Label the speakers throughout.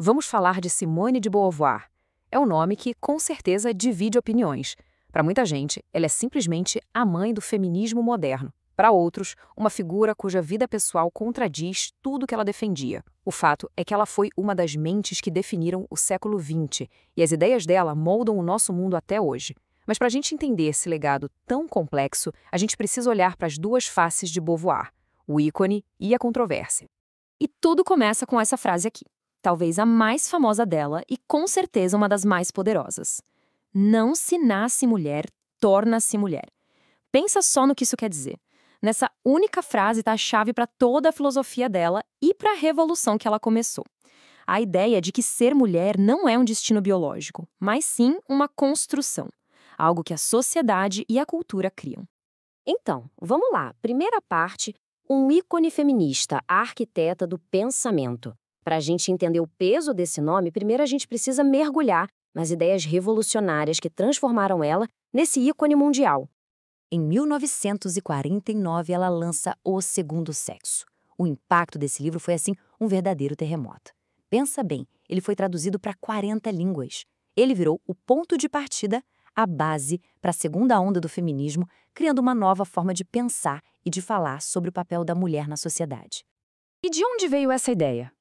Speaker 1: Vamos falar de Simone de Beauvoir. É um nome que, com certeza, divide opiniões. Para muita gente, ela é simplesmente a mãe do feminismo moderno. Para outros, uma figura cuja vida pessoal contradiz tudo que ela defendia. O fato é que ela foi uma das mentes que definiram o século XX, e as ideias dela moldam o nosso mundo até hoje. Mas para a gente entender esse legado tão complexo, a gente precisa olhar para as duas faces de Beauvoir, o ícone e a controvérsia. E tudo começa com essa frase aqui, talvez a mais famosa dela e com certeza uma das mais poderosas. Não se nasce mulher, torna-se mulher. Pensa só no que isso quer dizer. Nessa única frase está a chave para toda a filosofia dela e para a revolução que ela começou. A ideia de que ser mulher não é um destino biológico, mas sim uma construção, algo que a sociedade e a cultura criam.
Speaker 2: Então, vamos lá. Primeira parte, um ícone feminista, a arquiteta do pensamento. Para a gente entender o peso desse nome, primeiro a gente precisa mergulhar nas ideias revolucionárias que transformaram ela nesse ícone mundial.
Speaker 3: Em 1949, ela lança O Segundo Sexo. O impacto desse livro foi, assim, um verdadeiro terremoto. Pensa bem, ele foi traduzido para 40 línguas. Ele virou o ponto de partida, a base para a segunda onda do feminismo, criando uma nova forma de pensar e de falar sobre o papel da mulher na sociedade.
Speaker 1: E de onde veio essa ideia?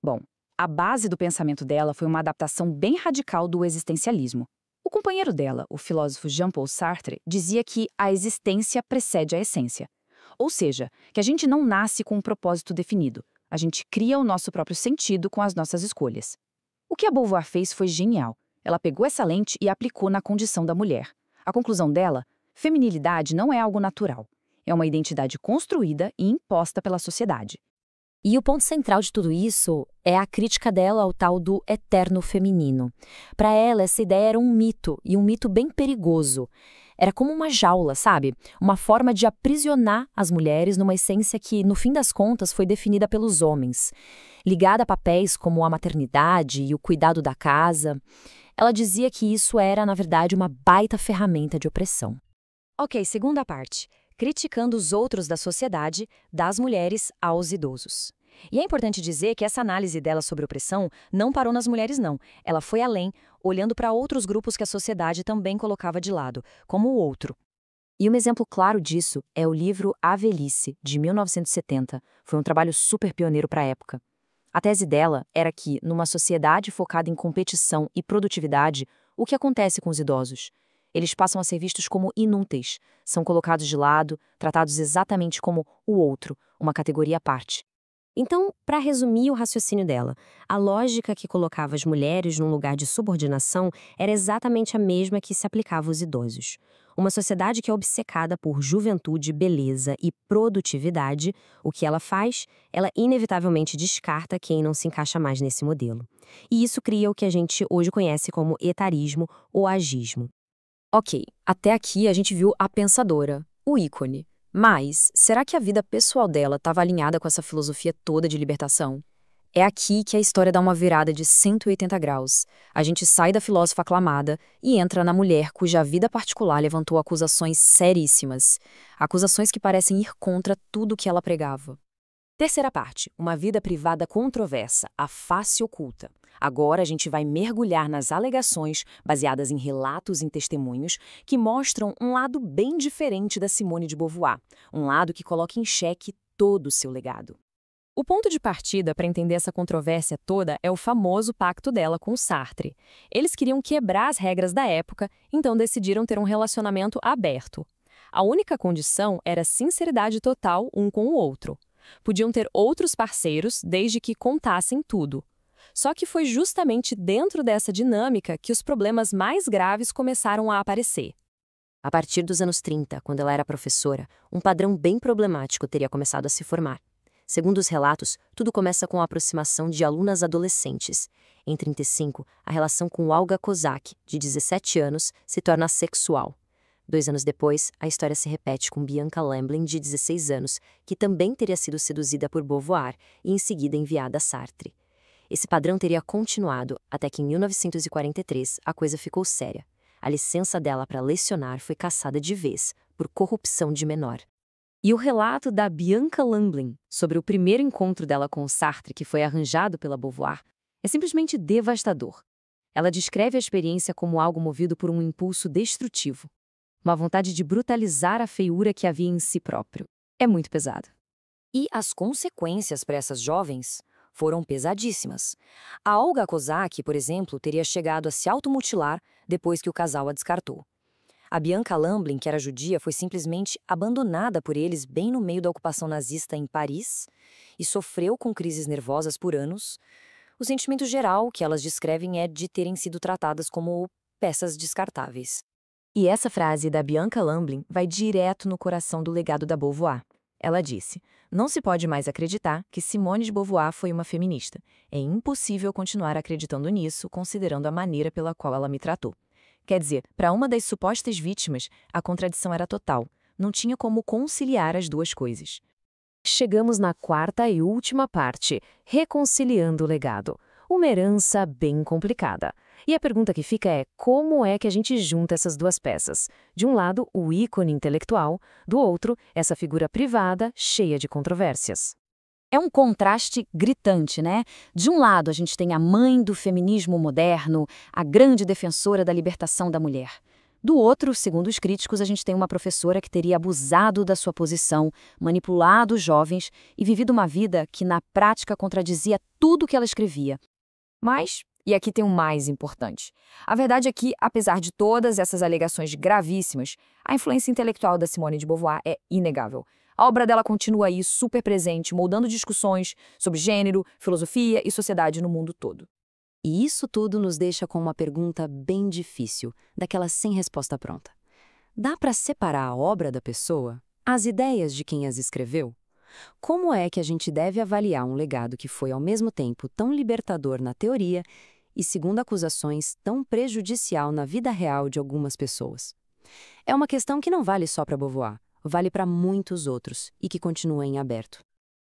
Speaker 1: Bom, a base do pensamento dela foi uma adaptação bem radical do existencialismo. O companheiro dela, o filósofo Jean-Paul Sartre, dizia que a existência precede a essência. Ou seja, que a gente não nasce com um propósito definido. A gente cria o nosso próprio sentido com as nossas escolhas. O que a Beauvoir fez foi genial. Ela pegou essa lente e aplicou na condição da mulher. A conclusão dela: feminilidade não é algo natural. É uma identidade construída e imposta pela sociedade.
Speaker 3: E o ponto central de tudo isso é a crítica dela ao tal do eterno feminino. Para ela, essa ideia era um mito, e um mito bem perigoso. Era como uma jaula, sabe? Uma forma de aprisionar as mulheres numa essência que, no fim das contas, foi definida pelos homens. Ligada a papéis como a maternidade e o cuidado da casa, ela dizia que isso era, na verdade, uma baita ferramenta de opressão.
Speaker 2: Ok, segunda parte. Criticando os outros da sociedade, das mulheres aos idosos. E é importante dizer que essa análise dela sobre opressão não parou nas mulheres, não. Ela foi além, olhando para outros grupos que a sociedade também colocava de lado, como o outro. E um exemplo claro disso é o livro A Velhice, de 1970. Foi um trabalho super pioneiro para a época. A tese dela era que, numa sociedade focada em competição e produtividade, o que acontece com os idosos? Eles passam a ser vistos como inúteis, são colocados de lado, tratados exatamente como o outro, uma categoria à parte. Então, para resumir o raciocínio dela, a lógica que colocava as mulheres num lugar de subordinação era exatamente a mesma que se aplicava aos idosos. Uma sociedade que é obcecada por juventude, beleza e produtividade, o que ela faz? Ela inevitavelmente descarta quem não se encaixa mais nesse modelo. E isso cria o que a gente hoje conhece como etarismo ou agismo.
Speaker 1: Ok, até aqui a gente viu a pensadora, o ícone. Mas, será que a vida pessoal dela estava alinhada com essa filosofia toda de libertação? É aqui que a história dá uma virada de 180 graus. A gente sai da filósofa aclamada e entra na mulher cuja vida particular levantou acusações seríssimas. Acusações que parecem ir contra tudo que ela pregava. Terceira parte, uma vida privada controversa, a face oculta. Agora a gente vai mergulhar nas alegações, baseadas em relatos e testemunhos, que mostram um lado bem diferente da Simone de Beauvoir, um lado que coloca em xeque todo o seu legado. O ponto de partida para entender essa controvérsia toda é o famoso pacto dela com Sartre. Eles queriam quebrar as regras da época, então decidiram ter um relacionamento aberto. A única condição era sinceridade total um com o outro. Podiam ter outros parceiros desde que contassem tudo. Só que foi justamente dentro dessa dinâmica que os problemas mais graves começaram a aparecer.
Speaker 2: A partir dos anos 30, quando ela era professora, um padrão bem problemático teria começado a se formar. Segundo os relatos, tudo começa com a aproximação de alunas adolescentes. Em 35, a relação com Olga Kozak, de 17 anos, se torna sexual. 2 anos depois, a história se repete com Bianca Lemblin, de 16 anos, que também teria sido seduzida por Beauvoir e em seguida enviada a Sartre. Esse padrão teria continuado até que em 1943 a coisa ficou séria. A licença dela para lecionar foi cassada de vez, por corrupção de menor. E o relato da Bianca Lemblin sobre o primeiro encontro dela com Sartre, que foi arranjado pela Beauvoir, É simplesmente devastador. Ela descreve a experiência como algo movido por um impulso destrutivo, uma vontade de brutalizar a feiura que havia em si próprio. É muito pesado.
Speaker 3: E as consequências para essas jovens foram pesadíssimas. A Olga Kozak, por exemplo, teria chegado a se automutilar depois que o casal a descartou. A Bianca Lamblin, que era judia, foi simplesmente abandonada por eles bem no meio da ocupação nazista em Paris e sofreu com crises nervosas por anos. O sentimento geral que elas descrevem é de terem sido tratadas como peças descartáveis.
Speaker 2: E essa frase da Bianca Lamblin vai direto no coração do legado da Beauvoir. Ela disse: "Não se pode mais acreditar que Simone de Beauvoir foi uma feminista. É impossível continuar acreditando nisso, considerando a maneira pela qual ela me tratou." Quer dizer, para uma das supostas vítimas, a contradição era total. Não tinha como conciliar as duas coisas.
Speaker 1: Chegamos na quarta e última parte, reconciliando o legado. Uma herança bem complicada. E a pergunta que fica é: como é que a gente junta essas duas peças? De um lado, o ícone intelectual, do outro, essa figura privada cheia de controvérsias. É um contraste gritante, né? De um lado, a gente tem a mãe do feminismo moderno, a grande defensora da libertação da mulher. Do outro, segundo os críticos, a gente tem uma professora que teria abusado da sua posição, manipulado os jovens e vivido uma vida que, na prática, contradizia tudo o que ela escrevia. Mas, e aqui tem o mais importante, a verdade é que, apesar de todas essas alegações gravíssimas, a influência intelectual da Simone de Beauvoir é inegável. A obra dela continua aí super presente, moldando discussões sobre gênero, filosofia e sociedade no mundo todo. E isso tudo nos deixa com uma pergunta bem difícil, daquelas sem resposta pronta. Dá para separar a obra da pessoa, as ideias de quem as escreveu? Como é que a gente deve avaliar um legado que foi ao mesmo tempo tão libertador na teoria e, segundo acusações, tão prejudicial na vida real de algumas pessoas? É uma questão que não vale só para Beauvoir, vale para muitos outros e que continua em aberto.